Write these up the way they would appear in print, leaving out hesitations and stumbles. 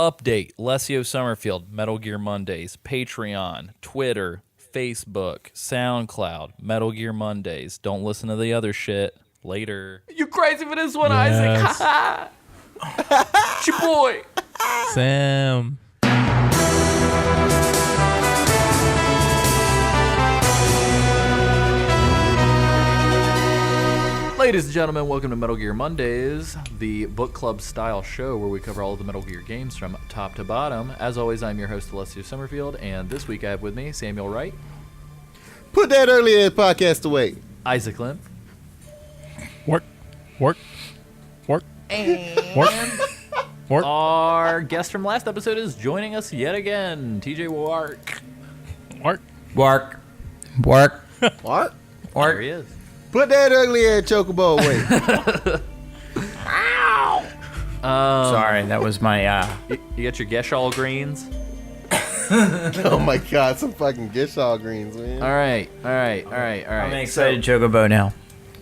Update, Lesio Summerfield, Metal Gear Mondays, Patreon, Twitter, Facebook, SoundCloud, Metal Gear Mondays. Don't listen to the other shit. Later. You crazy for this one, Yes. Isaac? It's your boy. Sam. Ladies and gentlemen, welcome to Metal Gear Mondays, the book club style show where we cover all of the Metal Gear games from top to bottom. As always, I'm your host, Alessio Summerfield, and this week I have with me Samuel Wright. Put that earlier podcast away. Isaac Lim. Work. And Work. our guest from last episode is joining us yet again, TJ Wark. Work. What? There he is. Put that ugly ass chocobo away. Sorry, that was my. You got your Geshall greens? Oh my god, some fucking Gishal greens, man. All right. I'm an excited Chocobo now.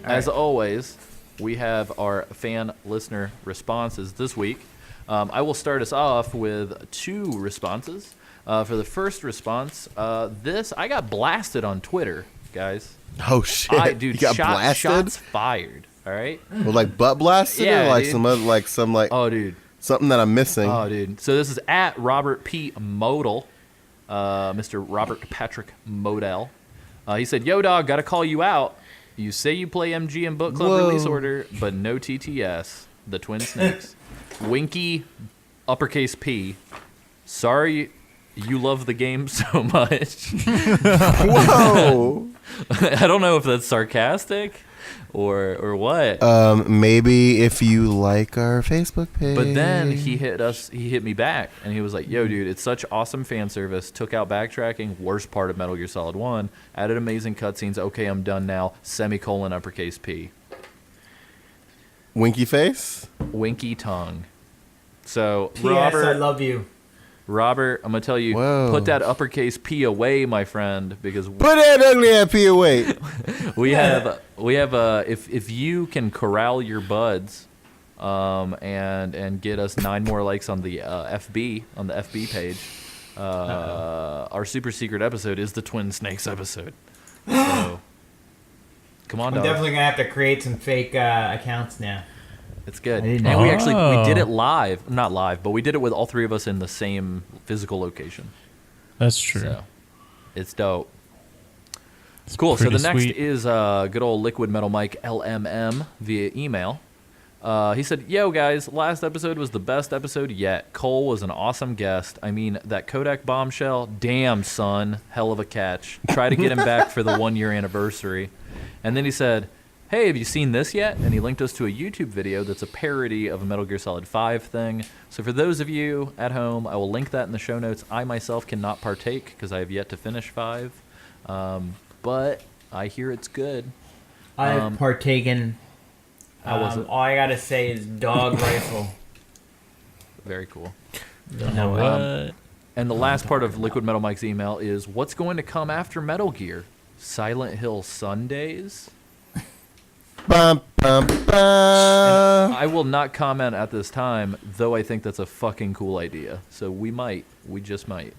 As always, we have our fan listener responses this week. I will start us off with two responses. For the first response, I got blasted on Twitter, guys. Oh shit. Dude, you got blasted? shots fired. All right. Well, like butt blasted Yeah, or like dude. some other, Oh, dude. something that I'm missing. Oh, dude. So this is at Robert P. Modal, Mr. Robert Patrick Modell. He said, "Yo, dog, gotta call you out. You say you play MG and Book Club release order, but no TTS. The Twin Snakes. Winky, uppercase P. Sorry you love the game so much." Whoa. I don't know if that's sarcastic or what. Maybe if you like our Facebook page. But then he hit me back, and he was like, "Yo, dude, it's such awesome fan service. Took out backtracking, worst part of Metal Gear Solid 1. Added amazing cutscenes. Okay, I'm done now. Semicolon, uppercase P. Winky face? Winky tongue." So, P.S. I love you. Robert, I'm going to tell you, Whoa. put that uppercase P away, my friend, because Put that ugly ass P away. we have if you can corral your buds and get us 9 more likes on the FB page, our super secret episode is the Twin Snakes episode. So come on, I'm dog. definitely gonna have to create some fake accounts now. It's good. I didn't And know. we did it live, not live, but we did it with all 3 of us in the same physical location. That's true. So it's dope. Cool. So pretty the next sweet. is good old Liquid Metal Mike LMM via email. He said, "Yo guys, last episode was the best episode yet. Cole was an awesome guest. I mean, that Kodak bombshell, damn son, hell of a catch. Try to get him back for the 1-year anniversary." And then he said, "Hey, have you seen this yet?" And he linked us to a YouTube video that's a parody of a Metal Gear Solid 5 thing. So for those of you at home, I will link that in the show notes. I myself cannot partake because I have yet to finish 5. But I hear it's good. I've partaken. How was it? All I gotta say is dog rifle. Very cool. Don't know what. What? And the last part of Liquid Metal Mike's email is, what's going to come after Metal Gear? Silent Hill Sundays? Bum, bum, bum. I will not comment at this time, though I think that's a fucking cool idea. So we just might.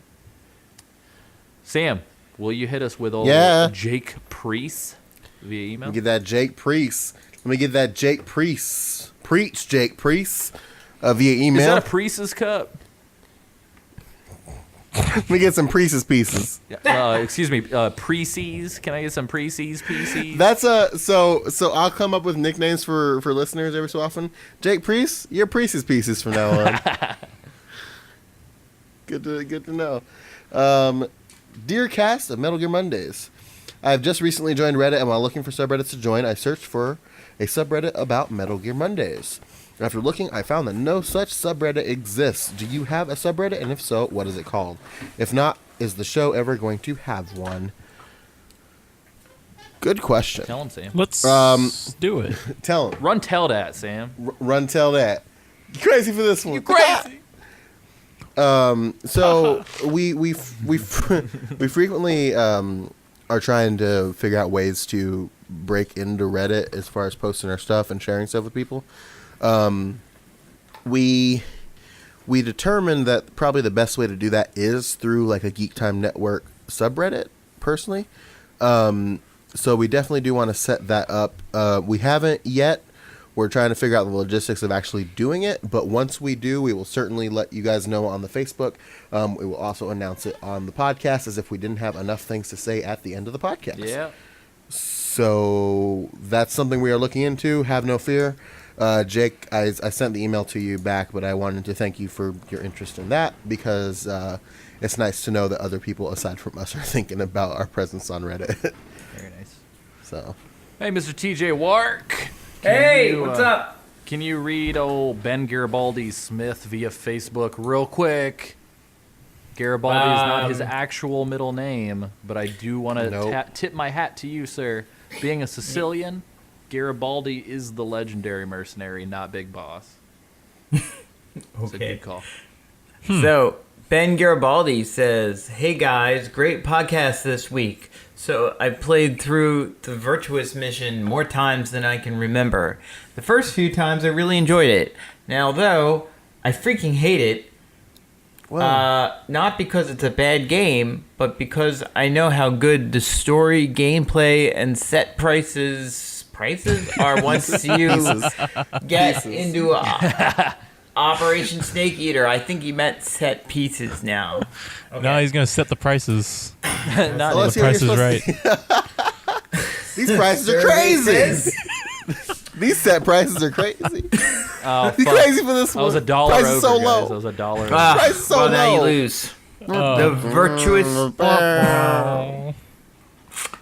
Sam, will you hit us with old Jake Priest via email? Let me get that Jake Priest. Preach, Jake Priest. Via email. Is that a Priest's cup? Let me get some Priest's pieces. Excuse me, Preecies. Can I get some Preecies pieces? That's so I'll come up with nicknames for listeners every so often. Jake Priest, you're Priest's pieces from now on. Good to know. Dear cast of Metal Gear Mondays, I have just recently joined Reddit, and while looking for subreddits to join, I searched for a subreddit about Metal Gear Mondays. After looking, I found that no such subreddit exists. Do you have a subreddit? And if so, what is it called? If not, is the show ever going to have one? Good question. Tell him, Sam. Let's do it. Tell him. Run tell that, Sam. Run tell that. You crazy for this one. You crazy. So we frequently are trying to figure out ways to break into Reddit as far as posting our stuff and sharing stuff with people. We we determined that probably the best way to do that is through like a Geek Time Network subreddit, personally. So we definitely do want to set that up. We haven't yet. We're trying to figure out the logistics of actually doing it. But once we do, we will certainly let you guys know on the Facebook. We will also announce it on the podcast as if we didn't have enough things to say at the end of the podcast. Yeah. So that's something we are looking into. Have no fear. Jake, I sent the email to you back, but I wanted to thank you for your interest in that because it's nice to know that other people aside from us are thinking about our presence on Reddit. Very nice. So, hey, Mr. TJ Wark. Hey, what's up? Can you read old Ben Garibaldi Smith via Facebook real quick? Garibaldi is not his actual middle name, but I do want to tip my hat to you, sir. Being a Sicilian, Garibaldi is the legendary mercenary, not Big Boss. It's a good call. So, Ben Garibaldi says, hey guys, great podcast this week. So, I played through the Virtuous Mission more times than I can remember. The first few times I really enjoyed it. Now, though, I freaking hate it. Not because it's a bad game, but because I know how good the story, gameplay, and set prices are once you get into Operation Snake Eater. I think he meant set pieces now. Okay. No, he's gonna set the prices. Not The price is right. these prices are crazy. These set prices are crazy. Oh, Be crazy for this one. I was $1 Price over, is so guys. low. I was $1 over. Price is so well, now you low. lose. The Virtuous...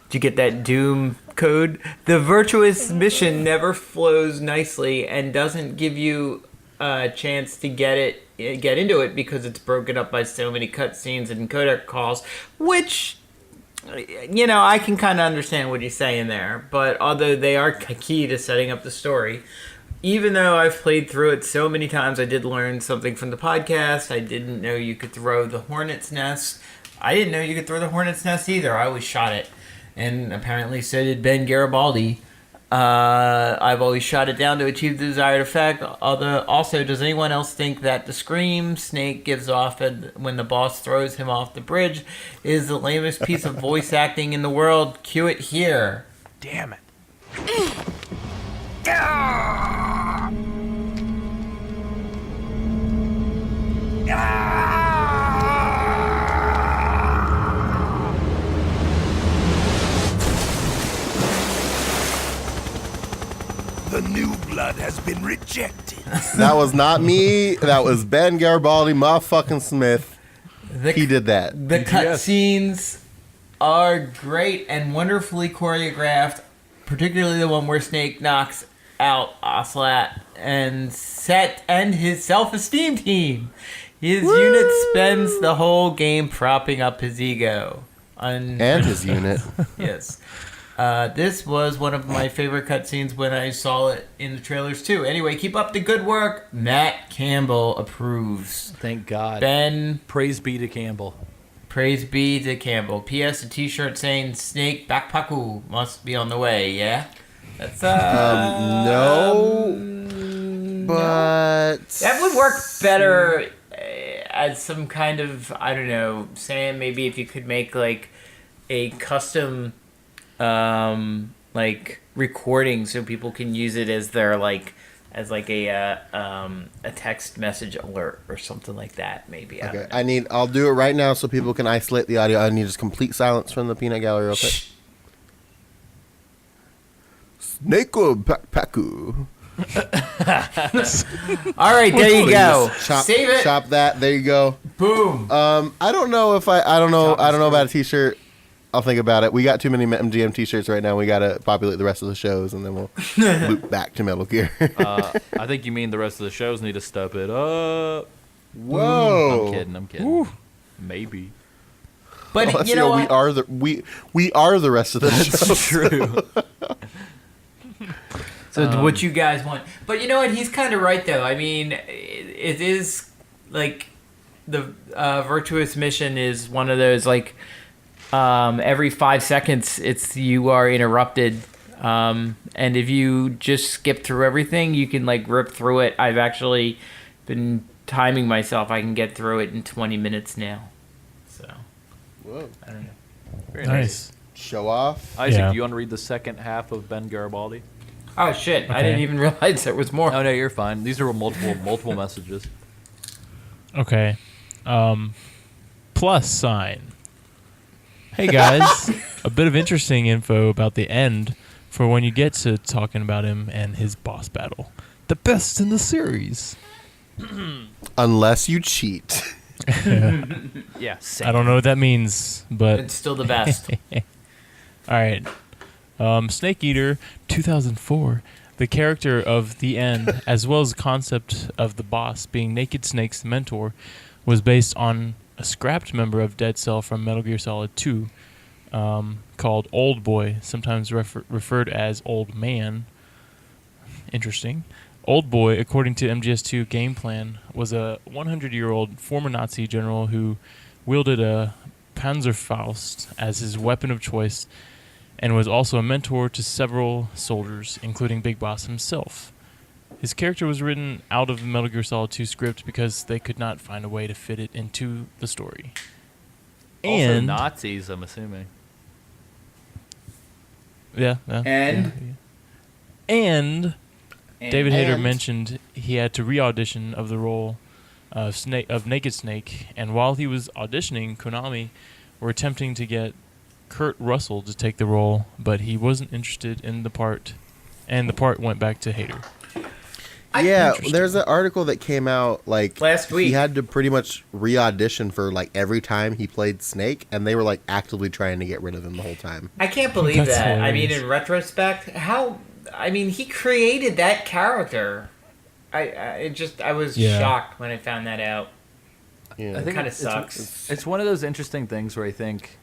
Did you get that Doom code? The Virtuous Mission never flows nicely and doesn't give you a chance to get into it because it's broken up by so many cutscenes and codec calls, which, you know, I can kind of understand what he's saying there. But although they are key to setting up the story, even though I've played through it so many times, I did learn something from the podcast. I didn't know you could throw the Hornet's Nest. I didn't know you could throw the Hornet's Nest either. I always shot it. And apparently so did Ben Garibaldi. I've always shot it down to achieve the desired effect. Also, does anyone else think that the scream Snake gives off when the boss throws him off the bridge is the lamest piece of voice acting in the world? Cue it here. Damn it. The new blood has been rejected. That was not me. That was Ben Garibaldi, motherfucking Smith. He did that. The cutscenes are great and wonderfully choreographed, particularly the one where Snake knocks out Ocelot and Set and his self-esteem team. His unit spends the whole game propping up his ego. And his unit. Yes. This was one of my favorite cutscenes when I saw it in the trailers too. Anyway, keep up the good work. Matt Campbell approves. Thank God. Ben, Praise be to Campbell. praise be to Campbell. P.S. A T-shirt saying "Snake Backpaku" must be on the way. Yeah, that's No. But that would work better as some kind of, I don't know, Sam. Maybe if you could make like a custom like recording so people can use it as their a text message alert or something like that. Maybe. okay, I'll do it right now so people can isolate the audio. I need just complete silence from the peanut gallery real quick. Snake Paku. All right, there you go. Save it. Chop that. There you go. Boom. I don't know if I don't know about a t-shirt. I'll think about it. We got too many MGM t-shirts right now. We got to populate the rest of the shows, and then we'll loop back to Metal Gear. I think you mean the rest of the shows need to step it up. Whoa! I'm kidding. Maybe. But you know what? We are the rest of the shows. That's true. So what you guys want. But you know what? He's kind of right, though. I mean, it is, like, the Virtuous Mission is one of those, like, every 5 seconds you are interrupted. And if you just skip through everything, you can, like, rip through it. I've actually been timing myself, I can get through it in 20 minutes now. So, Whoa. I don't know. Very Nice. Show off. Isaac, Yeah. do you want to read the second half of Ben Garibaldi? Oh, shit. I Okay. didn't even realize there was more. Oh no, you're fine. These are multiple messages. Okay. Plus sign. Hey guys, a bit of interesting info about the end for when you get to talking about him and his boss battle. The best in the series. Unless you cheat. Yeah, I don't know what that means, but It's still the best. all right. Snake Eater 2004. The character of the end, as well as the concept of the boss being Naked Snake's mentor, was based on a scrapped member of Dead Cell from Metal Gear Solid 2 called Old Boy, sometimes referred as Old Man. Interesting. Old Boy, according to MGS2 game plan, was a 100-year-old former Nazi general who wielded a Panzerfaust as his weapon of choice and was also a mentor to several soldiers, including Big Boss himself. His character was written out of the Metal Gear Solid 2 script because they could not find a way to fit it into the story. Also And Nazis, I'm assuming. yeah, and David Hayter And- mentioned he had to re-audition of the role of Naked Snake, and while he was auditioning, Konami were attempting to get Kurt Russell to take the role, but he wasn't interested in the part, and the part went back to Hayter. Yeah, Interesting. there's an article that came out like Last week. He had to pretty much re-audition for like every time he played Snake, and they were like actively trying to get rid of him the whole time. I can't believe That's that. I mean, hilarious. in retrospect, he created that character. I was Yeah. shocked when I found that out. Yeah. I think kinda it's- sucks. It's one of those interesting things where I think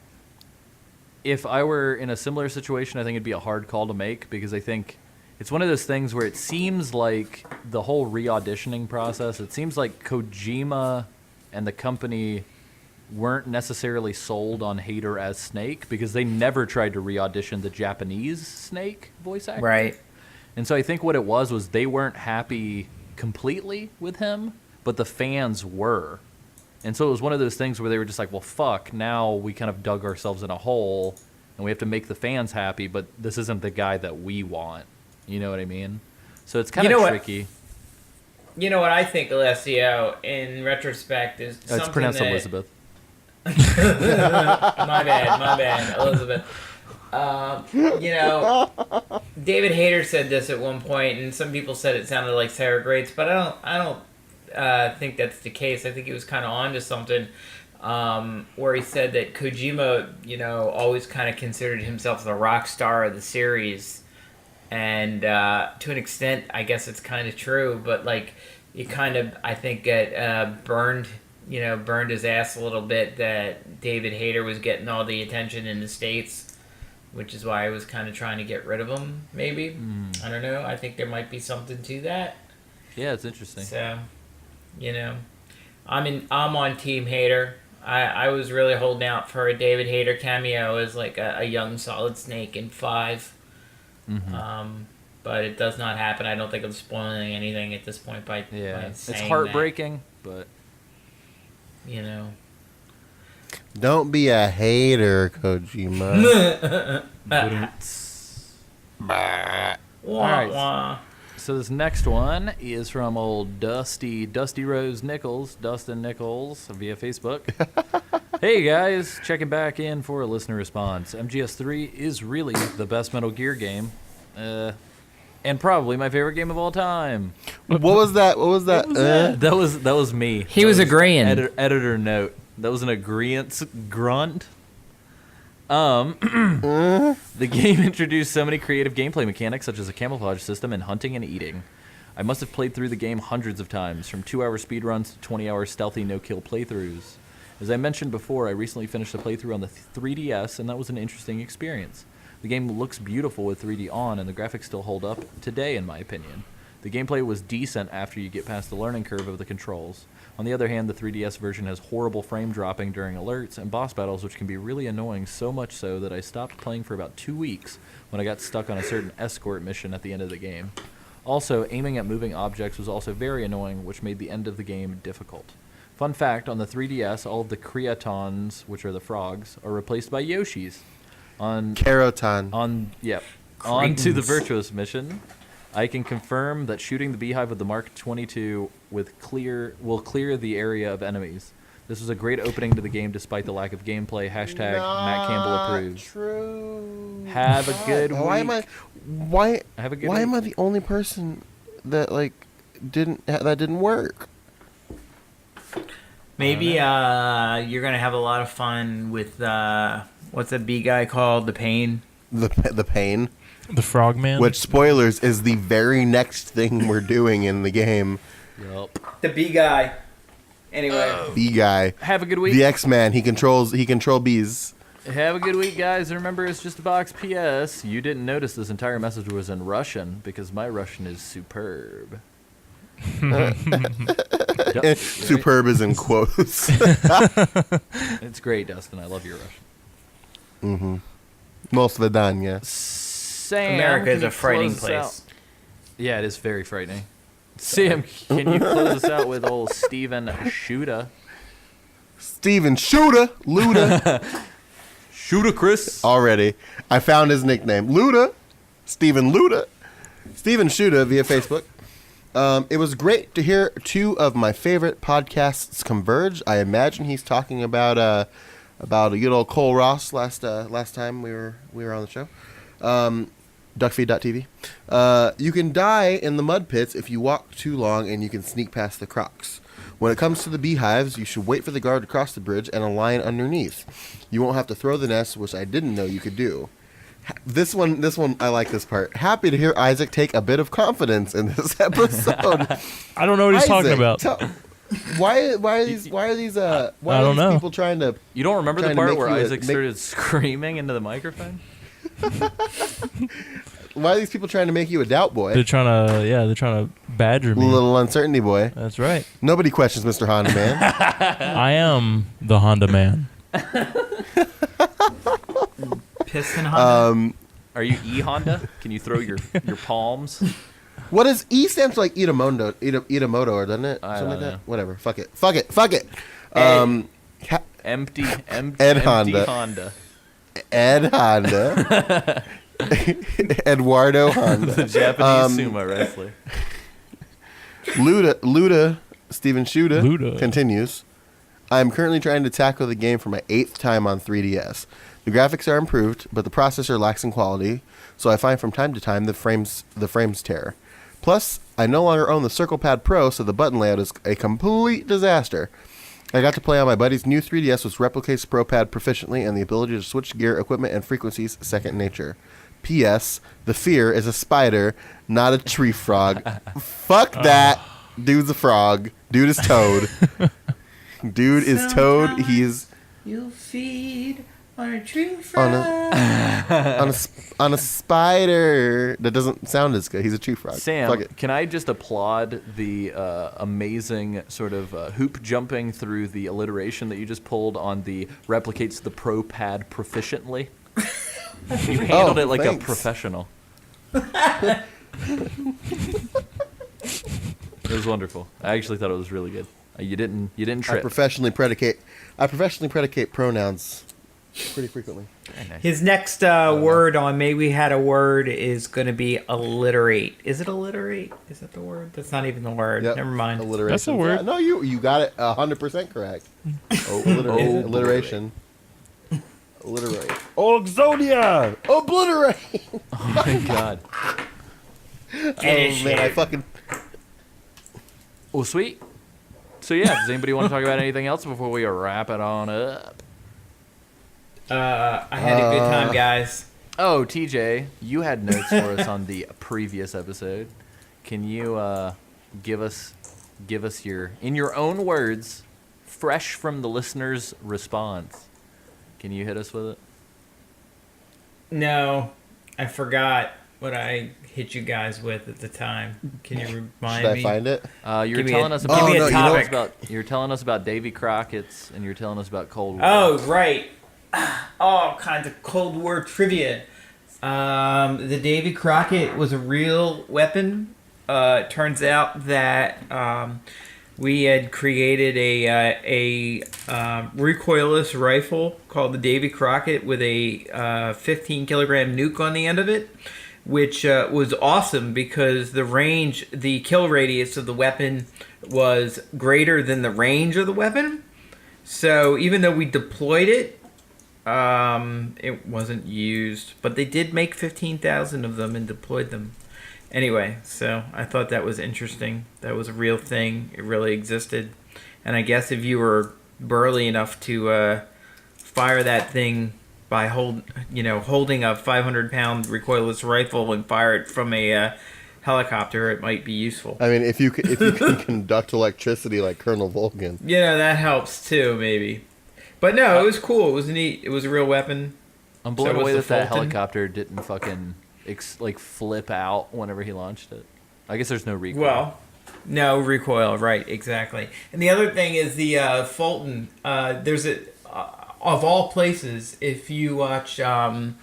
if I were in a similar situation, I think it'd be a hard call to make, because I think it's one of those things where it seems like the whole re-auditioning process, it seems like Kojima and the company weren't necessarily sold on Hayter as Snake, because they never tried to re-audition the Japanese Snake voice actor. Right. And so I think what it was they weren't happy completely with him, but the fans were. And so it was one of those things where they were just like, well, fuck, now we kind of dug ourselves in a hole, and we have to make the fans happy, but this isn't the guy that we want. You know what I mean? So it's kind You know of what? tricky. You know what I think, Alessio, in retrospect, is It's something pronounced that... Elizabeth. My bad, Elizabeth. David Hayter said this at one point, and some people said it sounded like Sarah Grates, but I don't think that's the case. I think he was kind of onto something, where he said that Kojima, always kind of considered himself the rock star of the series, and to an extent, I guess it's kind of true. But like, it kind of, I think, burned his ass a little bit that David Hayter was getting all the attention in the States, which is why I was kind of trying to get rid of him, maybe. I don't know. I think there might be something to that. Yeah, it's interesting. So, I'm on Team Hayter. I was really holding out for a David Hayter cameo as like a young Solid Snake in 5. But it does not happen. I don't think I'm spoiling anything at this point by Yeah, by it's saying heartbreaking, but that. Don't be a hater, Kojima. Wah, Alright. wah. So this next one is from old Dusty Rose Nichols, Dustin Nichols via Facebook. Hey guys, checking back in for a listener response. MGS3 is really the best Metal Gear game, and probably my favorite game of all time. What was that? That was me. He That was agreeing. Editor note. That was an agreeance grunt. The game introduced so many creative gameplay mechanics, such as a camouflage system and hunting and eating. I must have played through the game hundreds of times, from 2-hour speedruns to 20-hour stealthy no-kill playthroughs. As I mentioned before, I recently finished a playthrough on the 3DS, and that was an interesting experience. The game looks beautiful with 3D on, and the graphics still hold up today, in my opinion. The gameplay was decent after you get past the learning curve of the controls. On the other hand, the 3DS version has horrible frame dropping during alerts and boss battles, which can be really annoying, so much so that I stopped playing for about 2 weeks when I got stuck on a certain escort mission at the end of the game. Also, aiming at moving objects was also very annoying, which made the end of the game difficult. Fun fact, on the 3DS, all of the creatons, which are the frogs, are replaced by Yoshis. Caroton. On to the Virtuous mission. I can confirm that shooting the beehive with the Mark 22 will clear the area of enemies. This was a great opening to the game despite the lack of gameplay. Hashtag Matt Campbell approves. True. Have a good week. Why am I the only person that didn't work? Maybe you're gonna have a lot of fun with what's that bee guy called? The Pain. The pain. The Frogman. Which, spoilers, is the very next thing we're doing in the game. Yup. The bee guy. Anyway. Bee guy. Have a good week. The X-Man. He control bees. Have a good week, guys. Remember, it's just a box. P.S. You didn't notice this entire message was in Russian because my Russian is superb. Superb is in quotes. It's great, Dustin. I love your Russian. Mm-hmm. Most of it done, yeah. Sam, America is can a you frightening close us place. out? Yeah, it is very frightening. Sam, can you close us out with old Steven Shuda? Steven Shooter. Luda. Shuda Chris. Already. I found his nickname. Luda. Steven Luda. Steven Shuda via Facebook. It was great to hear two of my favorite podcasts converge. I imagine he's talking about a good old Cole Ross last time we were on the show. Duckfeed.tv. You can die in the mud pits if you walk too long, and you can sneak past the crocs. When it comes to the beehives, you should wait for the guard to cross the bridge and align underneath. You won't have to throw the nest, which I didn't know you could do. This one, I like this part. Happy to hear Isaac take a bit of confidence in this episode. I don't know what he's talking about. Why are these people trying to? You don't remember the trying to part make where you Isaac started screaming into the microphone? Why are these people trying to make you a doubt boy? They're trying to badger me. Little uncertainty boy. That's right. Nobody questions Mr. Honda Man. I am the Honda Man. Piston Honda. Are you E Honda? Can you throw your palms? What does E stands for? Like Itamoto, or doesn't it? I Something don't like know. that. Whatever. Fuck it. Empty Ed Honda. Honda. Ed Honda. Eduardo Honda. The Japanese sumo wrestler. Luda, Steven Shuda Luda. continues. I am currently trying to tackle the game for my 8th time on 3DS. The graphics are improved, but the processor lacks in quality, so I find from time to time the frames tear. Plus, I no longer own the Circle Pad Pro, so the button layout is a complete disaster. I got to play on my buddy's new 3DS, which replicates Pro Pad proficiently, and the ability to switch gear, equipment, and frequencies second nature. P.S. The fear is a spider, not a tree frog. Fuck that. Dude's a frog. Dude is Toad. Dude is Toad. He's You'll feed on a tree frog. on a spider. That doesn't sound as good. He's a tree frog. Fuck Sam, it. can I just applaud the amazing sort of hoop jumping through the alliteration that you just pulled on the replicates the Pro Pad proficiently? You handled it like thanks. a professional. It was wonderful. I actually thought it was really good. You didn't I trip. professionally predicate pronouns pretty frequently. Very nice. His next word on May We Had a Word is going to be alliterate. Is it alliterate? Is that the word? That's not even the word. Yep. Never mind. Alliteration. That's a word. Yeah, no, you got it 100% correct. Alliteration. Alliterate. Oxodia! Obliterate! Oh my god. Finish man, I it. fucking... Well, sweet. So yeah, does anybody want to talk about anything else before we wrap it on up? I had a good time, guys. Oh, TJ, you had notes for us on the previous episode. Can you give us your, in your own words, fresh from the listener's response? Can you hit us with it? No, I forgot what I hit you guys with at the time. Can you remind Should me? I find it? You're Give me telling a- us give about me a you're telling us topic. about you're telling us about Davy Crockett's, and you're telling us about Cold War. Oh, right. All kinds of Cold War trivia. The Davy Crockett was a real weapon. turns out that we had created a recoilless rifle called the Davy Crockett with a 15 kilogram nuke on the end of it, which was awesome because the kill radius of the weapon was greater than the range of the weapon. So even though we deployed it, it wasn't used, but they did make 15,000 of them and deployed them. Anyway, so I thought that was interesting. That was a real thing. It really existed. And I guess if you were burly enough to fire that thing by holding a 500-pound recoilless rifle and fire it from a helicopter, it might be useful. I mean, if you can conduct electricity like Colonel Volgan. That helps too, maybe. But no, it was cool. It was neat. It was a real weapon. I'm blown So was away the that that Fulton. helicopter didn't fucking flip out whenever he launched it. I guess there's no recoil. Well, no recoil, right? Exactly. And the other thing is the Fulton. There's of all places, if you watch The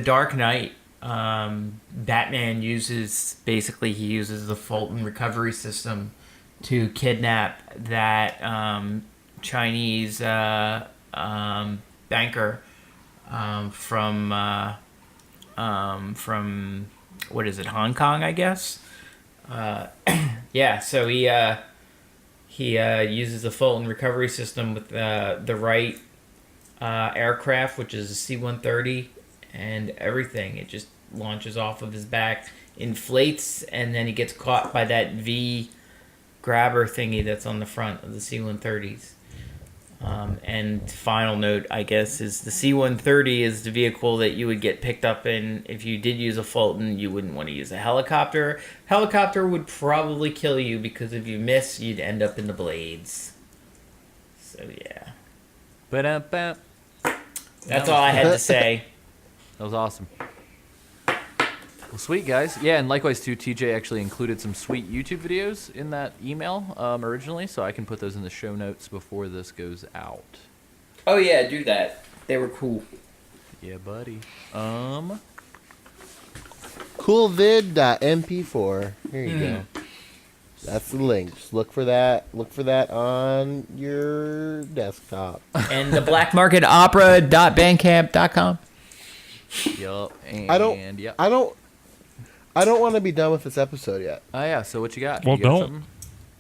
Dark Knight, Batman uses the Fulton recovery system to kidnap that Chinese banker from what is it, Hong Kong, I guess. Yeah, so he uses the Fulton recovery system with the right aircraft, which is a C-130, and everything. It just launches off of his back, inflates, and then he gets caught by that V grabber thingy that's on the front of the C-130s. And final note, I guess, is the C-130 is the vehicle that you would get picked up in. If you did use a Fulton, you wouldn't want to use a helicopter. Helicopter would probably kill you because if you miss, you'd end up in the blades. So, yeah. Ba-dum-bum. That's all I had to say. That was awesome. Well, sweet, guys. Yeah, and likewise, too, TJ actually included some sweet YouTube videos in that email originally, so I can put those in the show notes before this goes out. Oh, yeah, do that. They were cool. Yeah, buddy. Coolvid.mp4. Here you go. That's the link. Just look for that. Look for that on your desktop. And the blackmarketopera.bandcamp.com. Yup. And I don't want to be done with this episode yet. Oh, yeah, so what you got? Well, You got don't. something?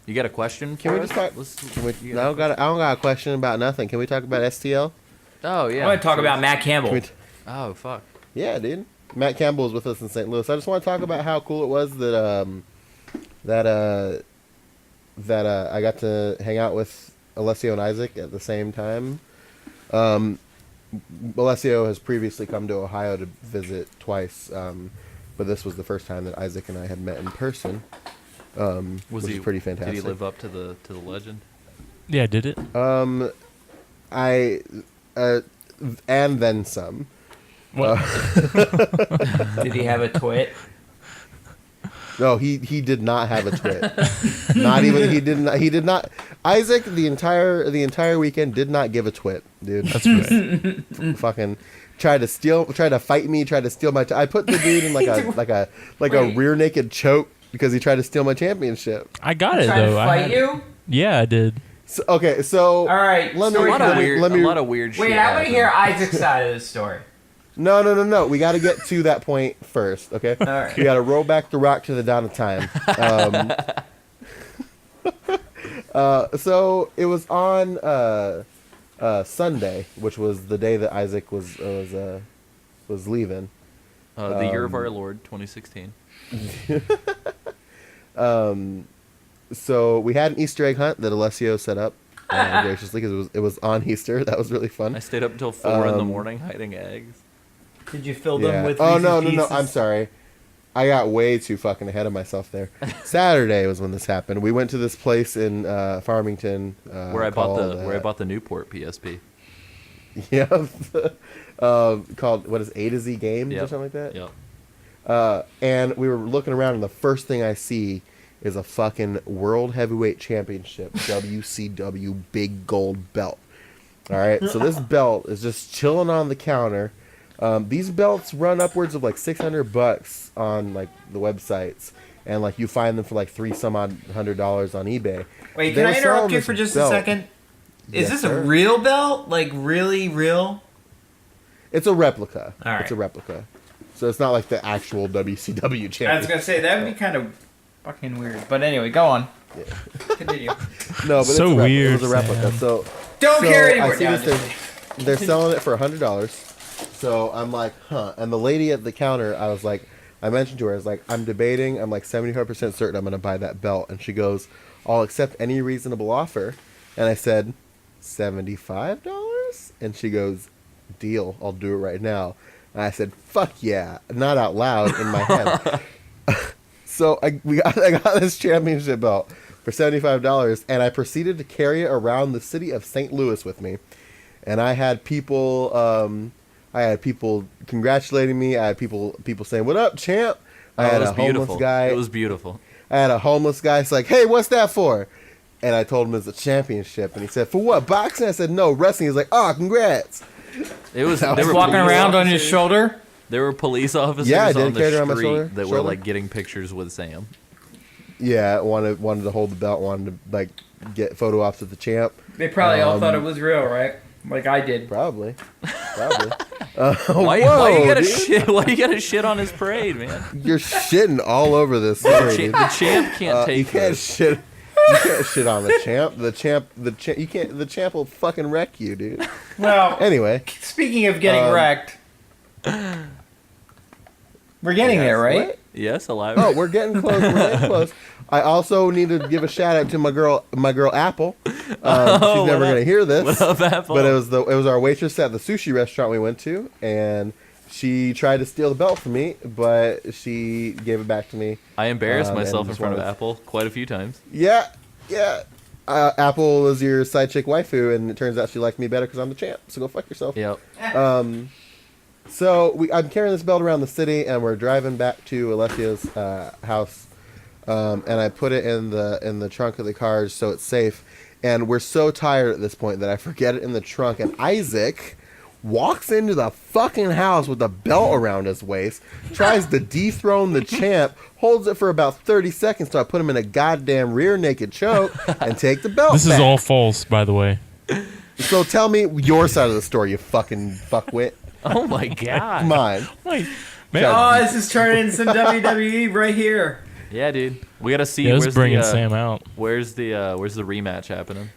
You got a question? Can we for just us? talk? You I don't got a question about nothing. Can we talk about STL? Oh, yeah. I want to talk about Matt Campbell. Can we Oh, fuck. Yeah, dude. Matt Campbell was with us in St. Louis. I just want to talk about how cool it was that I got to hang out with Alessio and Isaac at the same time. Alessio has previously come to Ohio to visit twice, but this was the first time that Isaac and I had met in person, which is pretty fantastic. Did he live up to the legend? Yeah, did it? And then some. What? Did he have a twit? No, he did not have a twit. Not even he did not. Isaac the entire weekend did not give a twit, dude. That's right. Fucking tried to fight me, tried to steal my. I put the dude in like a Wait. rear naked choke because he tried to steal my championship. I got it Trying to though. fight you? Yeah, I did. So, okay, so All right. Let me- A story lot of time. weird, let me- a lot of weird shit. Wait, I want to happened. hear Isaac's side of the story. No. We got to get to that point first, okay? All right. We got to roll back the rock to the dawn of time. So it was on Sunday, which was the day that Isaac was leaving. The year of our Lord, 2016. So we had an Easter egg hunt that Alessio set up graciously because it was on Easter. That was really fun. I stayed up until 4 in the morning hiding eggs. Did you fill them Yeah. with Oh Reese's no! Pieces? I'm sorry. I got way too fucking ahead of myself there. Saturday was when this happened. We went to this place in Farmington Where I bought the the Newport PSP. yeah called what is A to Z Games or Yep. something like that. Yep. And we were looking around, and the first thing I see is a fucking World Heavyweight Championship WCW big gold belt. All right, so this belt is just chilling on the counter. These belts run upwards of like $600 on like the websites, and like you find them for like $300 some odd on eBay. Wait, They can were I selling interrupt you this for just belt. a second? Is Yes, this sir. a real belt? Like really real? It's a replica. All right. It's a replica. So it's not like the actual WCW I was champion. gonna say that would be kind of fucking weird. But anyway, go on. Yeah. Continue. No, but So it's a weird, It was a replica. Sam. So Don't so care I anymore. see No, this they're selling it for $100. So I'm like, huh. And the lady at the counter, I was like, I mentioned to her, I was like, I'm debating. I'm like 75% certain I'm going to buy that belt. And she goes, I'll accept any reasonable offer. And I said, $75? And she goes, deal. I'll do it right now. And I said, fuck yeah. Not out loud in my head. So I got this championship belt for $75, and I proceeded to carry it around the city of St. Louis with me. And I had people, congratulating me. I had people saying, "What up, champ?" I had it was a homeless beautiful. guy. It was beautiful. I had a homeless guy. It's like, "Hey, what's that for?" And I told him it's a championship, and he said, "For what? Boxing?" I said, "No, wrestling." He's like, "Oh, congrats." It was. I They was were Walking police around on his officers- shoulder. There were police officers Yeah, I did on carry it the around my street shoulder- that were shoulder. like getting pictures with Sam. Yeah, wanted to hold the belt, wanted to like get photo ops with the champ. They probably all thought it was real, right? Like I did. Probably. Why you gotta dude. shit? Why you gotta shit on his parade, man? You're shitting all over this. The, story, cha- dude. the champ can't You take can't this. shit. You can't shit on the champ. You can't. The champ will fucking wreck you, dude. Well, Anyway, speaking of getting wrecked, we're getting there, right? What? Yes, alive. Oh, we're getting close. We're getting close. I also need to give a shout out to my girl Apple. She's what never up? gonna hear this. What up, Apple? But it was our waitress at the sushi restaurant we went to, and she tried to steal the belt from me, but she gave it back to me. I embarrassed and myself in just front of wanted- Apple quite a few times. Yeah. Apple was your side chick waifu, and it turns out she liked me better because I'm the champ. So go fuck yourself. Yep. So I'm carrying this belt around the city, and we're driving back to Alessia's house, and I put it in the trunk of the car so it's safe. And we're so tired at this point that I forget it in the trunk, and Isaac walks into the fucking house with the belt around his waist, tries to dethrone the champ, holds it for about 30 seconds till I put him in a goddamn rear naked choke and take the belt This is back. all false, by the way. So tell me your side of the story, you fucking fuckwit. Oh my god. Come on. Like, man, Oh, this is turning into some WWE right here. Yeah, dude. We gotta see yeah, this where's is bringing the Sam out. where's the rematch happening.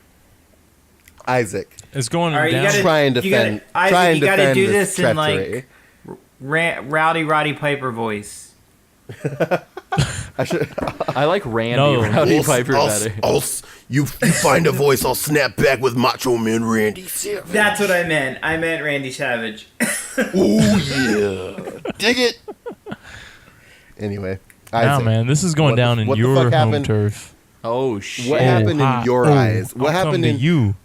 Isaac. It's going All right, you down. gotta- Try and defend. Isaac, try and you gotta defend do this this in, like, treachery. Rowdy Roddy Piper voice. I should. I like Randy No. Rowdy Piper better. You find a voice, I'll snap back with Macho Man Randy Savage. That's what I meant. I meant Randy Savage. Oh yeah. Dig it. Anyway, Now, Isaac, man, this is going What the- down in what the your fuck home happened? turf. Oh shit. What happened in your eyes? What I'll come happened to in you?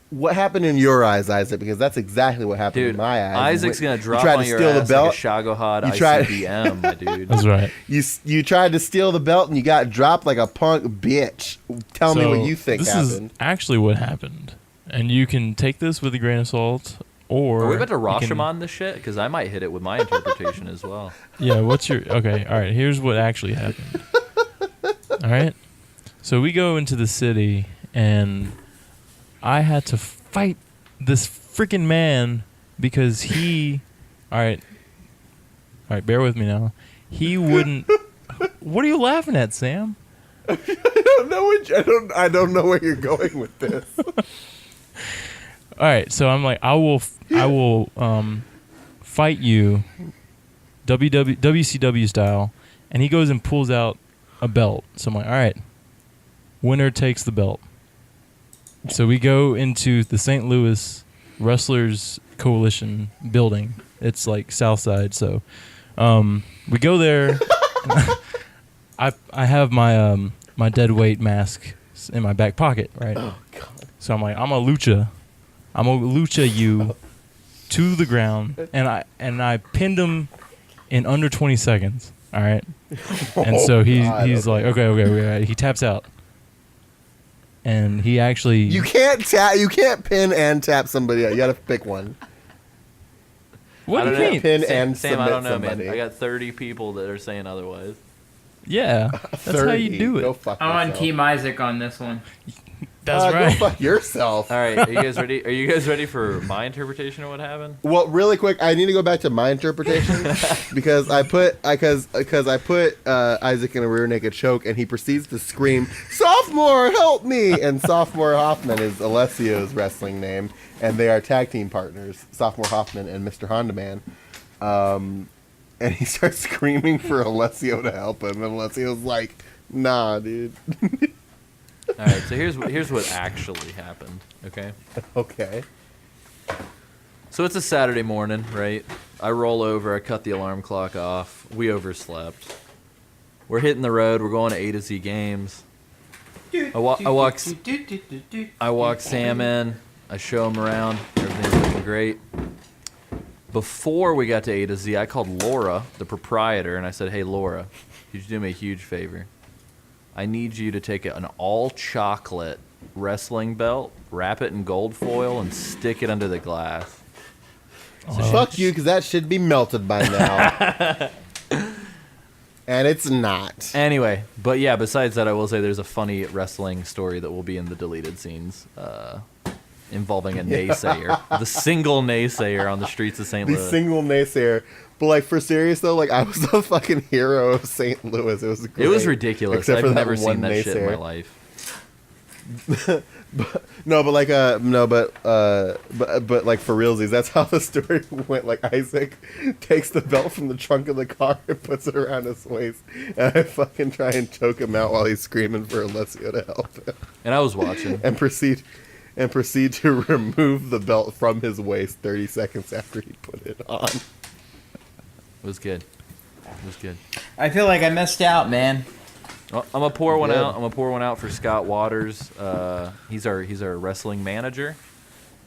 What happened in your eyes, Isaac? Because that's exactly what happened Dude, in my eyes. Isaac's You gonna you drop tried on to your steal ass the belt. like a Shagohod You tried- ICBM, my dude. That's right. You tried to steal the belt and you got dropped like a punk bitch. Tell me So, what you think this happened. is actually what happened, and you can take this with a grain of salt, or Are we about to you rush can- him on this shit? Because I might hit it with my interpretation as well. Yeah, what's your okay? All right, here's what actually happened. All right, so we go into the city, and I had to fight this freaking man because he. All right, bear with me now. He wouldn't. What are you laughing at, Sam? I don't know where you're going with this. All right, so I'm like, I will fight you, WCW style, and he goes and pulls out a belt. So I'm like, all right, winner takes the belt. So we go into the St. Louis Wrestlers Coalition building. It's like South Side. So we go there. I have my my dead weight mask in my back pocket, right? Oh God. So I'm like, I'm gonna lucha you to the ground, and I pinned him in under 20 seconds. All right, and so he's like, okay. He taps out, and he actually You can't pin and tap somebody out. You got to pick one. What do you mean? Pin Sam, and Sam, submit I don't know, somebody. man. I got 30 people that are saying otherwise. Yeah, that's how you 30. do Go it. fuck I'm on yourself. Team Isaac on this one. That's right. Go fuck yourself. All right, are you guys ready? Are you guys ready for my interpretation of what happened? Well, really quick, I need to go back to my interpretation because I put Isaac in a rear naked choke, and he proceeds to scream, "Sophomore, help me!" And Sophomore Hoffman is Alessio's wrestling name, and they are tag team partners, Sophomore Hoffman and Mr. Honda Man. And he starts screaming for Alessio to help him, and Alessio's like, "Nah, dude." All right, so here's what actually happened. Okay. Okay. So it's a Saturday morning, right? I roll over, I cut the alarm clock off. We overslept. We're hitting the road. We're going to A to Z games. I walk Sam in. I show him around. Everything's looking great. Before we got to A to Z, I called Laura, the proprietor, and I said, "Hey, Laura, could you do me a huge favor? I need you to take an all-chocolate wrestling belt, wrap it in gold foil, and stick it under the glass." Fuck you, because that should be melted by now. And it's not. Anyway, but yeah, besides that, I will say there's a funny wrestling story that will be in the deleted scenes involving a naysayer. The single naysayer on the streets of St. The Louis. single naysayer. But, like, for serious, though, like, I was the fucking hero of St. Louis. It was great. It was ridiculous. Except for I've that never seen one that shit in my naysayer. life. But like for realsies, that's how the story went. Like, Isaac takes the belt from the trunk of the car and puts it around his waist, and I fucking try and choke him out while he's screaming for Alessio to help him, And I was watching. and proceed to remove the belt from his waist 30 seconds after he put it on. It was good. It was good. I feel like I missed out, man. Well, I'm gonna pour one Good. out. I'm gonna pour one out for Scott Waters. He's our wrestling manager.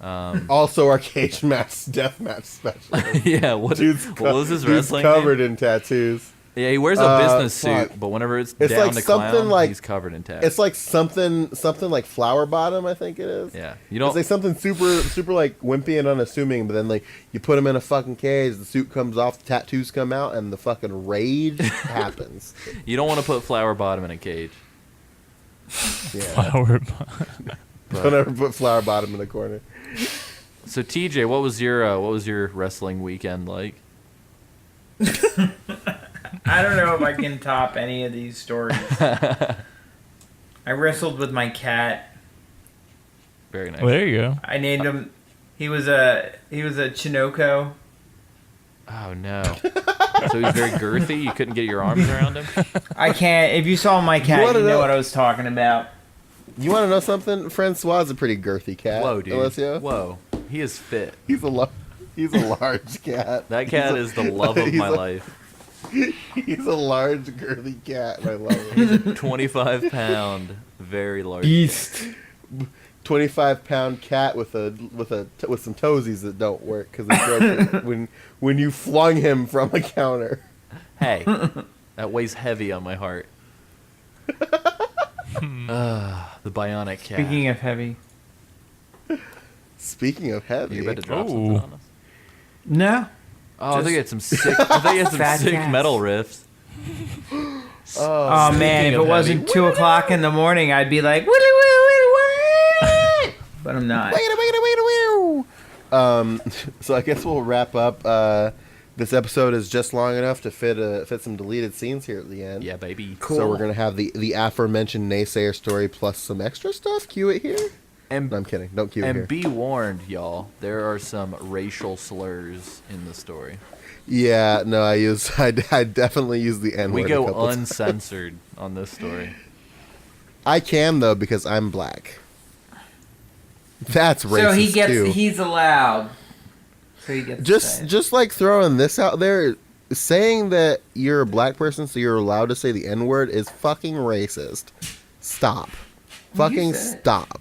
Also, our cage match, death match specialist. Yeah. What was his wrestling Dude's covered name? in tattoos. Yeah, he wears a business fuck. suit, but whenever it's It's down like to something clown, like- he's covered in tats. It's like something like flower bottom, I think it is. Yeah, you It's don't. like something super like wimpy and unassuming, but then like you put him in a fucking cage, the suit comes off, the tattoos come out, and the fucking rage happens. You don't want to put flower bottom in a cage. Yeah, Flower. don't ever put flower bottom in the corner. So TJ, what was your wrestling weekend like? I don't know if I can top any of these stories. I wrestled with my cat. Very nice. Well, there you go. I named him. He was a Chinoco. Oh no. So he's very girthy. You couldn't get your arms around him. I can't. If you saw my cat, wanna you know know- what I was talking about. You want to know something? Francois is a pretty girthy cat. Whoa, dude. Alessio. Whoa. He is fit. He's a large cat. That cat is the love of he's my a- life. He's a large girthy cat, and I love it. He's a 25-pound, very large. Beast. 25-pound cat with some toesies that don't work because it's broken when you flung him from a counter. Hey, that weighs heavy on my heart. The bionic cat. Speaking of heavy. Speaking of heavy, You're about to drop Oh. something on us? No. Oh, I think it's some sick. I think it's some Fat sick cats. metal riffs. Oh man, if of it wasn't heavy. 2 o'clock in the morning, I'd be like, woo, woo, woo, woo. But I'm not. So I guess we'll wrap up. This episode is just long enough to fit some deleted scenes here at the end. Yeah, baby. So we're gonna have the aforementioned naysayer story plus some extra stuff. Cue it here. And No, I'm kidding. Don't cue it here. and be warned, y'all. There are some racial slurs in the story. Yeah, no, I definitely use the N word. We a go couple times. uncensored on this story. I can though because I'm black. That's racist So too. he's allowed. So he gets to say it. Just like throwing this out there, saying that you're a black person so you're allowed to say the N word is fucking racist. Stop. Fucking said it. stop.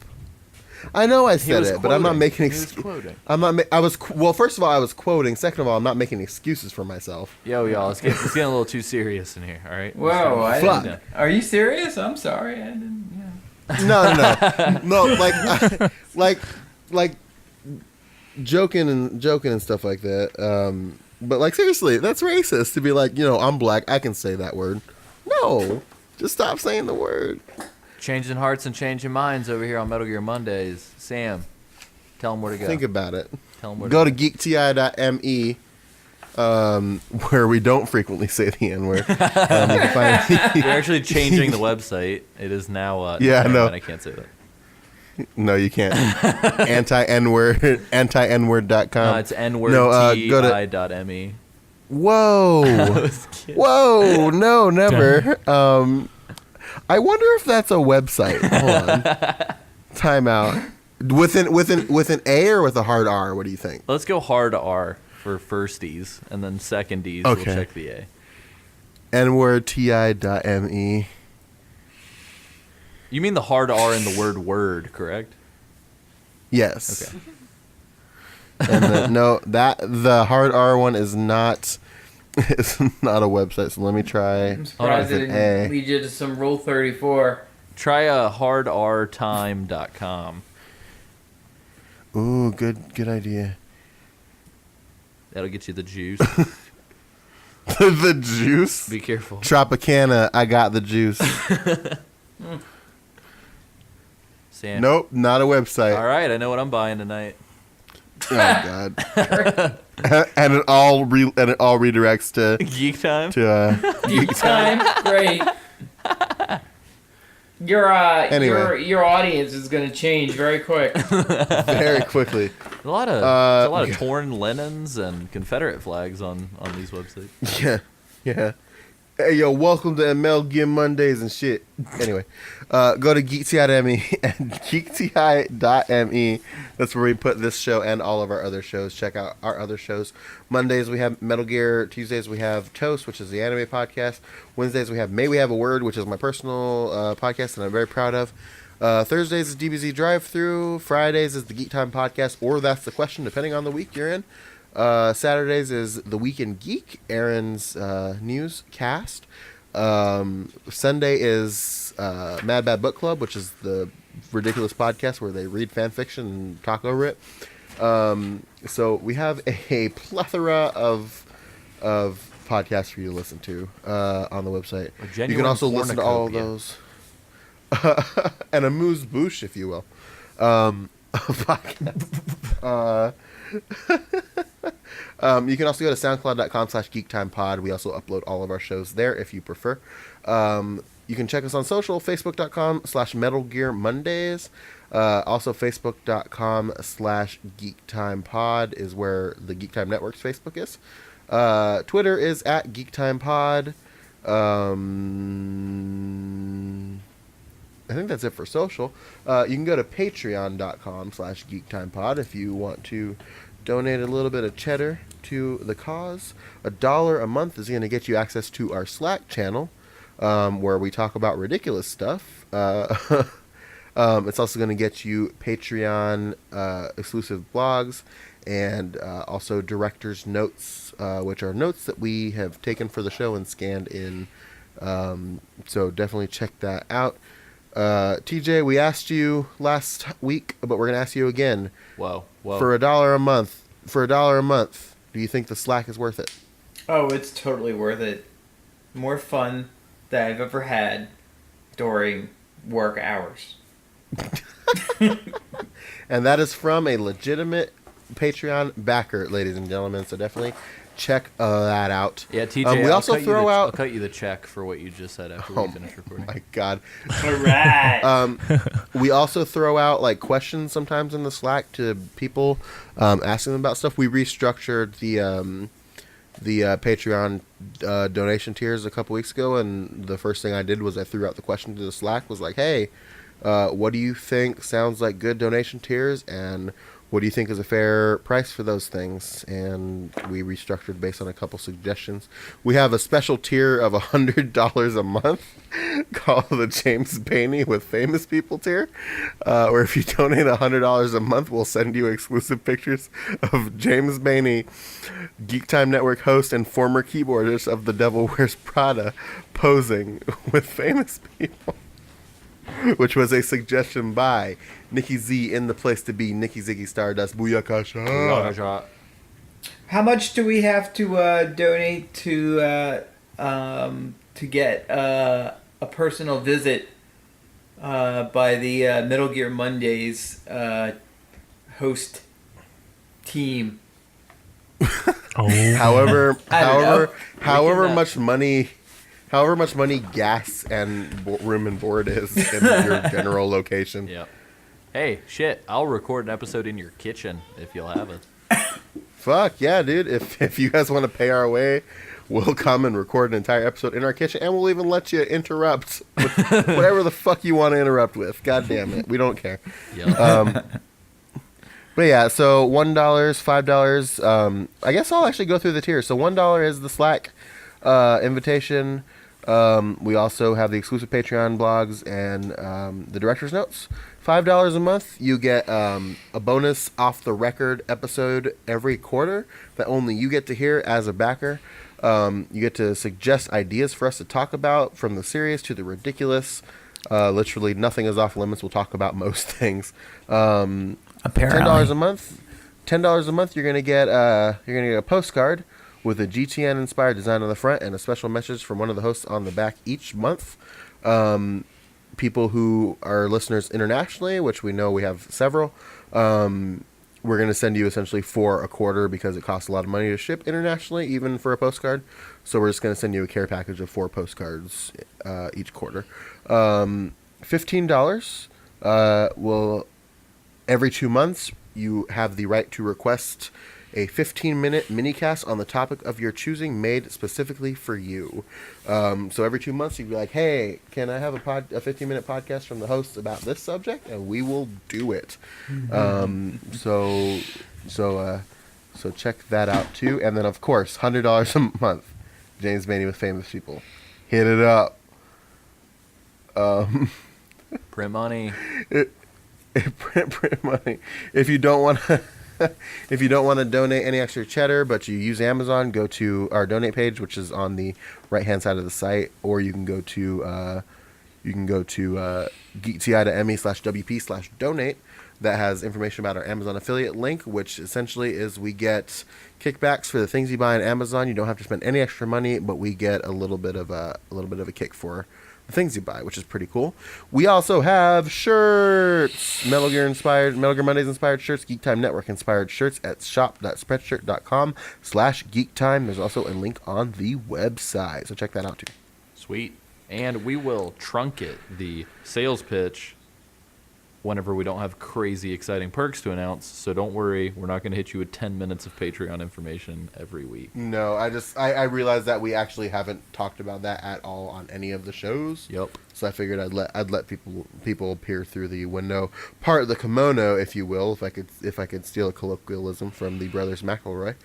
I know I said was it, but I'm not quoting. making He was excuses. quoting. I'm not. Well, first of all, I was quoting. Second of all, I'm not making excuses for myself. Yo, y'all, it's getting a little too serious in here. All right. Whoa, I Fuck. didn't, are you serious? I'm sorry. I didn't. Yeah. No. Like joking and stuff like that. But like seriously, that's racist to be like, I'm black, I can say that word. No, just stop saying the word. Changing hearts and changing minds over here on Metal Gear Mondays. Sam, tell them where to go. Think about it. Tell them where Go to to geekti.me, where we don't frequently say the N-word. You can find We're actually changing the website. It is now. Yeah, no. I can't say that. No, you can't. anti-N-word.com. No, it's No, go to nwordti.me. Whoa. Whoa, no, never. I wonder if that's a website. Hold on. Time out. With an A or with a hard R, what do you think? Let's go hard R for firsties, and then secondies we'll Okay. check the A. nwordti.me. You mean the hard R in the word, correct? Yes. Okay. And the hard R one is not it's not a website, so let me try. I'm surprised with it an didn't A. lead you to some Rule 34. Try hardrtime.com. Ooh, good idea. That'll get you the juice. The juice? Be careful. Tropicana, I got the juice. Sam. Nope, not a website. All right, I know what I'm buying tonight. Oh god. And it all redirects to Geek time. Geek time, great. Your Anyway. your audience is gonna change very quick. very quickly. A lot of there's a lot of torn linens and Confederate flags on these websites. Yeah. Hey, yo, welcome to Metal Gear Mondays and shit. Anyway, go to geekti.me and geekti.me. That's where we put this show and all of our other shows. Check out our other shows. Mondays, we have Metal Gear. Tuesdays, we have Toast, which is the anime podcast. Wednesdays, we have May We Have a Word, which is my personal podcast that I'm very proud of. Thursdays is DBZ Drive-Thru. Fridays is the Geek Time podcast, or That's the Question, depending on the week you're in. Saturdays is The Week in Geek, Aaron's news cast. Sunday is Mad Bad Book Club, which is the ridiculous podcast where they read fan fiction and talk over it. So we have a plethora of podcasts for you to listen to on the website. You can also listen to all of those. And a moose bouche, if you will. Podcast. You can also go to soundcloud.com/geektimepod. We also upload all of our shows there if you prefer. You can check us on social, facebook.com/metalgearmondays. Also facebook.com/geektimepod is where the Geek Time Network's Facebook is. Twitter is @geektimepod. I think that's it for social. You can go to patreon.com/geektimepod if you want to donate a little bit of cheddar to the cause. $1 a month is going to get you access to our Slack channel, where we talk about ridiculous stuff. It's also going to get you Patreon exclusive blogs and also director's notes, which are notes that we have taken for the show and scanned in. So definitely check that out. TJ, we asked you last week, but we're going to ask you again. Whoa. For $1 a month, do you think the Slack is worth it? Oh, it's totally worth it. More fun than I've ever had during work hours. And that is from a legitimate Patreon backer, ladies and gentlemen. So definitely check that out. Yeah, TJ. We also throw I'll out. cut you the check for what you just said after we finish recording. My God. All right. We also throw out like questions sometimes in the Slack to people, asking them about stuff. We restructured the Patreon donation tiers a couple weeks ago, and the first thing I did was I threw out the question to the Slack. Was like, hey, what do you think sounds like good donation tiers, and what do you think is a fair price for those things? And we restructured based on a couple suggestions. We have a special tier of $100 a month called the James Bainey with Famous People tier, where if you donate $100 a month, we'll send you exclusive pictures of James Bainey, Geek Time Network host and former keyboardist of The Devil Wears Prada, posing with famous people. which was a suggestion by Nikki Z in the place to be, Nikki Ziggy Stardust. Booyakasha. How much do we have to donate to get a personal visit by the Metal Gear Mondays host team? However know. much money, gas and room and board is in your general location. Yeah. Hey, shit! I'll record an episode in your kitchen if you'll have it. Fuck yeah, dude! If you guys want to pay our way, we'll come and record an entire episode in our kitchen, and we'll even let you interrupt with whatever the fuck you want to interrupt with. God damn it, we don't care. Yep. But yeah, so $1, $5. I guess I'll actually go through the tiers. So $1 is the Slack invitation. We also have the exclusive Patreon blogs and the director's notes. $5 a month, you get a bonus off the record episode every quarter that only you get to hear as a backer. You get to suggest ideas for us to talk about, from the serious to the ridiculous. Literally nothing is off limits. We'll talk about most things. Apparently. $10 a month. $10 a month, you're gonna get a postcard with a GTN inspired design on the front and a special message from one of the hosts on the back each month. People who are listeners internationally, which we know we have several, we're going to send you essentially 4 a quarter because it costs a lot of money to ship internationally, even for a postcard. So we're just going to send you a care package of 4 postcards each quarter. $15 will, every 2 months, you have the right to request a 15-minute minicast on the topic of your choosing, made specifically for you. So every 2 months, you'd be like, hey, can I have a 15-minute podcast from the host about this subject? And we will do it. So check that out, too. And then, of course, $100 a month. James Maney with Famous People. Hit it up. Print money. Print money. If you don't want to donate any extra cheddar, but you use Amazon, go to our donate page, which is on the right-hand side of the site, or you can go to geekti.me/wp/donate. That has information about our Amazon affiliate link, which essentially is we get kickbacks for the things you buy on Amazon. You don't have to spend any extra money, but we get a little bit of a kick for the things you buy, which is pretty cool. We also have shirts, Metal Gear Mondays inspired shirts, Geek Time Network inspired shirts at shop.spreadshirt.com/geektime. There's also a link on the website, so check that out too. Sweet. And we will truncate the sales pitch whenever we don't have crazy exciting perks to announce. So don't worry, we're not going to hit you with 10 minutes of Patreon information every week. No, I realized that we actually haven't talked about that at all on any of the shows. Yep. So I figured I'd let people peer through the window, part of the kimono, if you will, if I could steal a colloquialism from the brothers McElroy.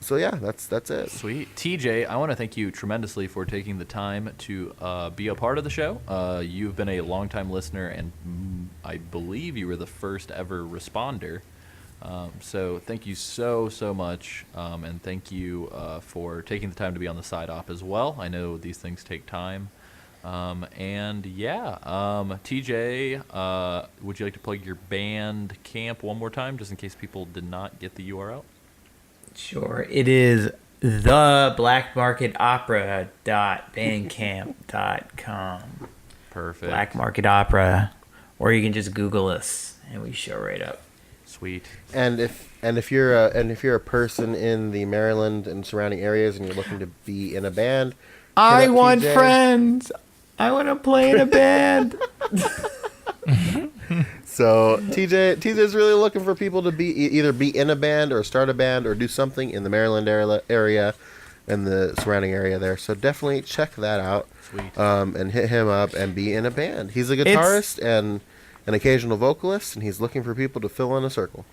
So yeah, that's it. Sweet. TJ, I want to thank you tremendously for taking the time to be a part of the show. You've been a longtime listener, and I believe you were the first ever responder. So thank you so much, and thank you for taking the time to be on the Side-Op as well. I know these things take time. And yeah, TJ, would you like to plug your band camp one more time, just in case people did not get the URL? Sure. It is theblackmarketopera.bandcamp.com. Perfect. Black Market Opera, or you can just Google us and we show right up. Sweet. And if you're a person in the Maryland and surrounding areas and you're looking to be in a band, I hit up want TJ. friends. I want to play in a band. So TJ's really looking for people to either be in a band or start a band or do something in the Maryland area and the surrounding area there. So definitely check that out. Sweet. And hit him up and be in a band. He's a guitarist and an occasional vocalist, and he's looking for people to fill in a circle.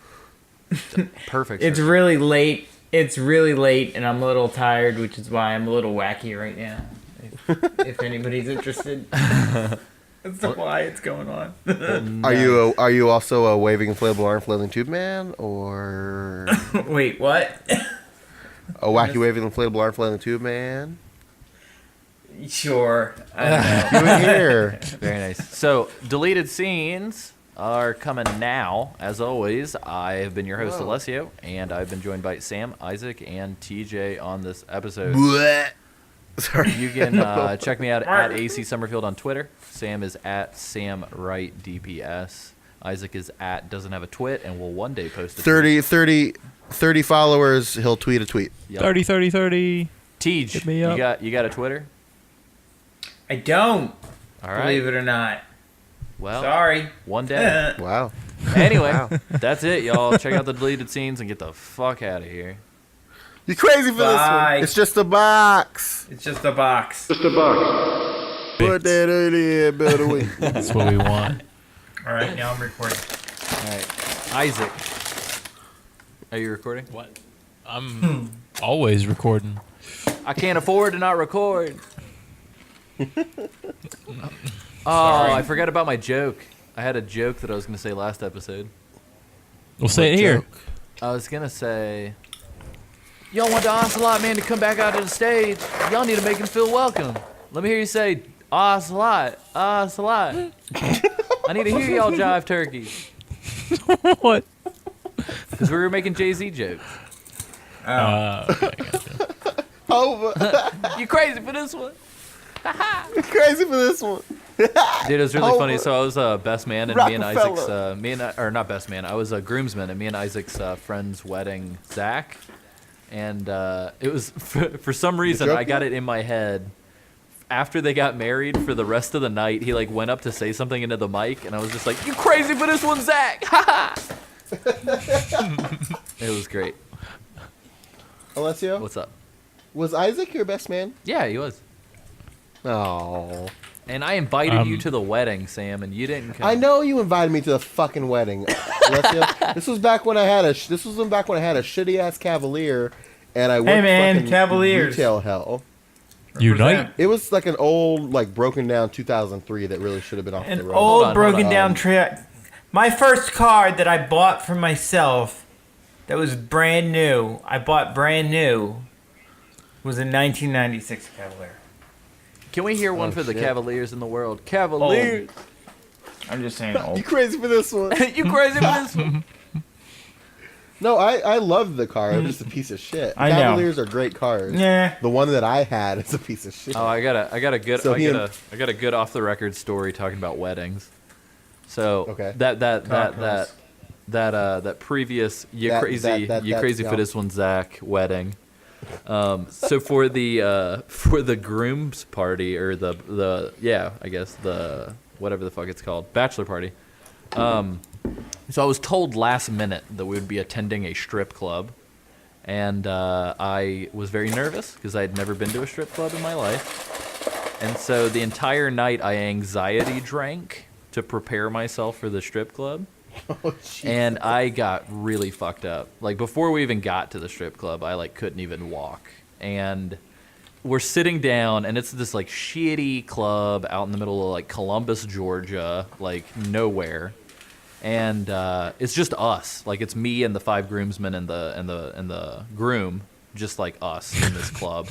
Perfect. It's really late. And I'm a little tired, which is why I'm a little wacky right now. If anybody's interested. That's why it's going on. Are you also a waving inflatable arm flailing tube man, or Wait, what? a wacky waving inflatable arm flailing tube man? Sure. Do it here. Very nice. So, deleted scenes are coming now. As always, I have been your host, Alessio, and I've been joined by Sam, Isaac, and TJ on this episode. Blech. Sorry. You can check me out at AC Summerfield on Twitter. Sam is at SamWrightDPS. Isaac is at doesn't have a twit and will one day post a 30 followers, he'll tweet a tweet. Yep. 30, 30, 30. Tej, Hit me up. you got a Twitter? I don't. All right. Believe it or not. Well, Sorry. one day. Wow. Anyway, that's it, y'all. Check out the deleted scenes and get the fuck out of here. You crazy for this Bye. one? It's just a box. It's just a box. Put that in, better. That's what we want. All right, now I'm recording. All right. Isaac. Are you recording? What? I'm always recording. I can't afford to not record. I forgot about my joke. I had a joke that I was going to say last episode. We'll say it here. I was going to say, y'all want the Ocelot man to come back out to the stage. Y'all need to make him feel welcome. Let me hear you say, Ocelot, Ocelot. I need to hear y'all jive turkey. What? Because we were making Jay-Z jokes. Okay, gotcha. Over. You crazy for this one? Crazy for this one. Dude, it was really funny. Over. So I was best man, and me and Isaac's, or not best man, I was a groomsman, and me and Isaac's friend's wedding, Zach. And it was, for some reason, I got it in my head. After they got married, for the rest of the night, he like went up to say something into the mic, and I was just like, "You crazy for this one, Zach?" It was great. Alessio, What's up? was Isaac your best man? Yeah, he was. Oh. And I invited you to the wedding, Sam, and you didn't come. I know you invited me to the fucking wedding, Alessio. This was back when I had a shitty ass Cavalier, and I worked fucking Cavaliers. retail hell. Unite. It was like an old, like broken down 2003 that really should have been off the An road. old on, broken hold on. down track. My first car that I bought for myself, that was brand new. I bought brand new. Was a 1996 Cavalier. Can we hear one for the shit. Cavaliers in the world? Cavaliers. I'm just saying You old. crazy for this one? You crazy for this one? No, I love the car. It was just a piece of shit. I know. Cavaliers are great cars. Yeah. The one that I had is a piece of shit. Oh, I got a good So he I got a good off the record story talking about weddings. So Okay. that previous you That- crazy that- you that- crazy no. for this one, Zach wedding. So for the groom's party, or the I guess the whatever the fuck it's called, bachelor party. So I was told last minute that we would be attending a strip club, and I was very nervous because I had never been to a strip club in my life. And so the entire night I anxiety drank to prepare myself for the strip club. Oh, jeez. And I got really fucked up. Like, before we even got to the strip club, I like couldn't even walk. And we're sitting down, and it's this like shitty club out in the middle of like Columbus, Georgia, like nowhere. And it's just us. Like, it's me and the 5 groomsmen and the groom, just like us in this club.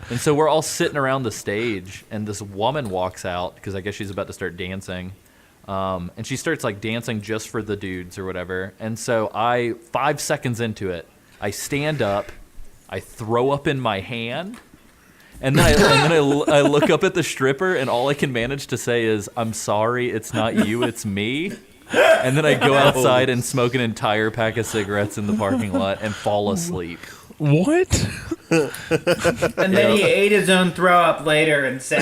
And so we're all sitting around the stage, and this woman walks out because I guess she's about to start dancing. And she starts like dancing just for the dudes or whatever. And so 5 seconds into it, I stand up, I throw up in my hand, and then I look up at the stripper, and all I can manage to say is, "I'm sorry, it's not you, it's me." And then I go outside and smoke an entire pack of cigarettes in the parking lot and fall asleep. What? And then he ate his own throw up later and said,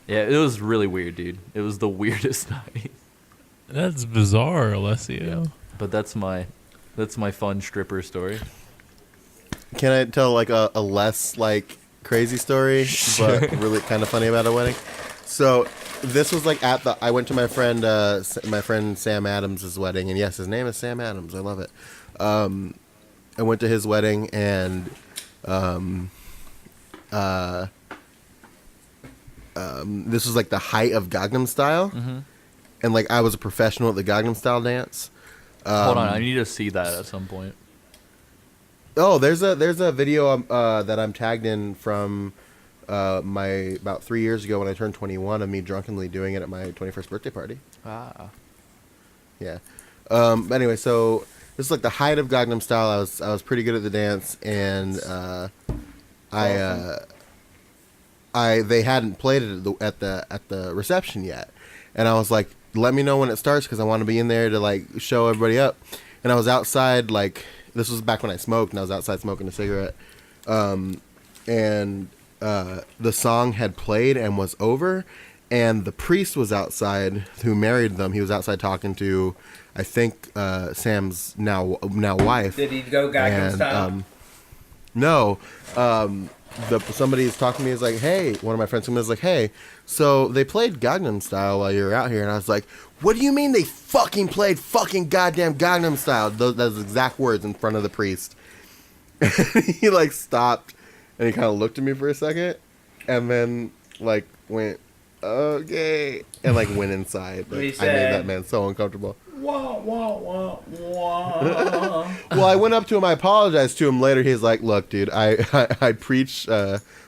Yeah, it was really weird, dude. It was the weirdest night. That's bizarre, Alessio. But that's my fun stripper story. Can I tell like a less like crazy story, but really kind of funny about a wedding? So this was like I went to my friend Sam Adams' wedding, and yes, his name is Sam Adams. I love it. I went to his wedding, and this was like the height of Gangnam Style, and like I was a professional at the Gangnam Style dance. Hold on, I need to see that at some point. Oh, there's a video that I'm tagged in from my about 3 years ago when I turned 21 of me drunkenly doing it at my 21st birthday party. Ah. Yeah. But anyway, so this is like the height of Gangnam Style. I was pretty good at the dance, and they hadn't played it at the reception yet, and I was like, let me know when it starts because I want to be in there to like show everybody up. And I was outside, like this was back when I smoked, and I was outside smoking a cigarette, and the song had played and was over, and the priest was outside who married them. He was outside talking to, I think, Sam's now wife. Did he go Gangnam Style? No. Somebody's talking to me. Is like, hey, one of my friends was like, hey, so they played Gangnam Style while you were out here, and I was like, what do you mean they fucking played fucking goddamn Gangnam Style? Those exact words in front of the priest. He like stopped, and he kind of looked at me for a second, and then like went, okay, and like went inside. Like, I made that man so uncomfortable. Wah, wah, wah, wah. Well, I went up to him. I apologized to him later. He's like, look, dude, I preach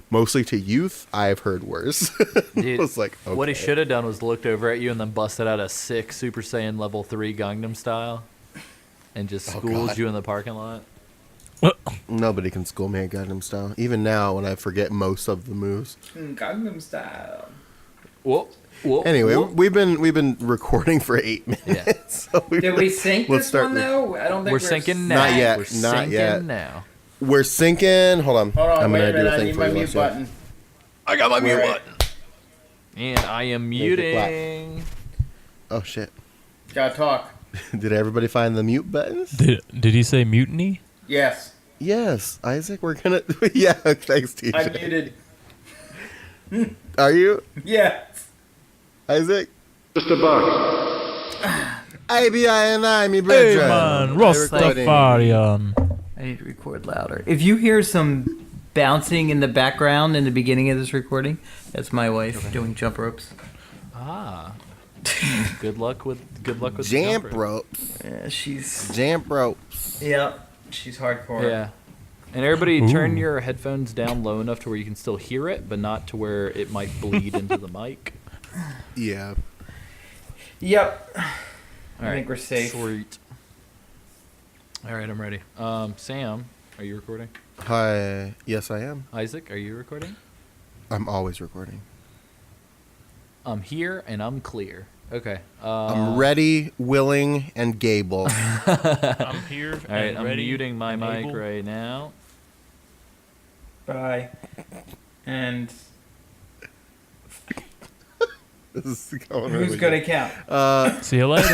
mostly to youth. I've heard worse. Dude, I was like, okay. What he should have done was looked over at you and then busted out a sick Super Saiyan level 3 Gangnam Style and just schooled God. you in the parking lot. Nobody can school me at Gangnam Style. Even now, when I forget most of the moves. Gangnam Style. Whoa. Anyway, we've been recording for 8 minutes. Yeah. So Did we sync let's this start one the- though? I don't think We're syncing now. Not yet, We're not syncing yet. now. We're syncing. Hold on. Hold on, I'm wait gonna a do minute. a I thing need for my you. mute Let's see. button. I got my mute Right. button. And I am Make it clap. muting. Oh shit! Gotta talk. Did everybody find the mute buttons? Did he say mutiny? Yes, Yes, Isaac. We're gonna. Yeah. Thanks, TJ. I'm muted. Are you Yes. Isaac? Just a buck. IBI, me Hey brethren. man, Recording. Rastafarian. I need to record louder. If you hear some bouncing in the background in the beginning of this recording, that's my wife doing jump ropes. Ah. Good luck with the Jump jumper. ropes. Yeah, she's. Jump ropes. Yep, she's hardcore. Yeah. And everybody turn Ooh. your headphones down low enough to where you can still hear it, but not to where it might bleed into the mic. Yeah. Yep. All I right. think we're safe. Sweet. All right, I'm ready. Sam, are you recording? Hi. Yes, I am. Isaac, are you recording? I'm always recording. I'm here and I'm clear. Okay. I'm ready, willing, and gable. I'm here. All right, and I'm ready muting my and mic able. right now. Bye. And This is going who's really gonna good. count? See you later.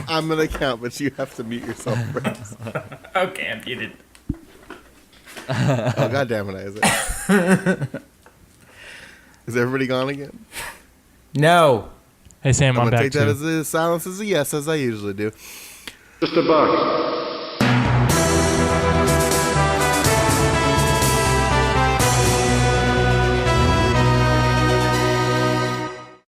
I'm gonna count, but you have to mute yourself first. Okay, I'm muted. Oh, God damn it, Isaac. Is everybody gone again? No. Hey Sam, I'm I'm gonna back take that too. as a silence as a yes, as I usually do. Just a buck.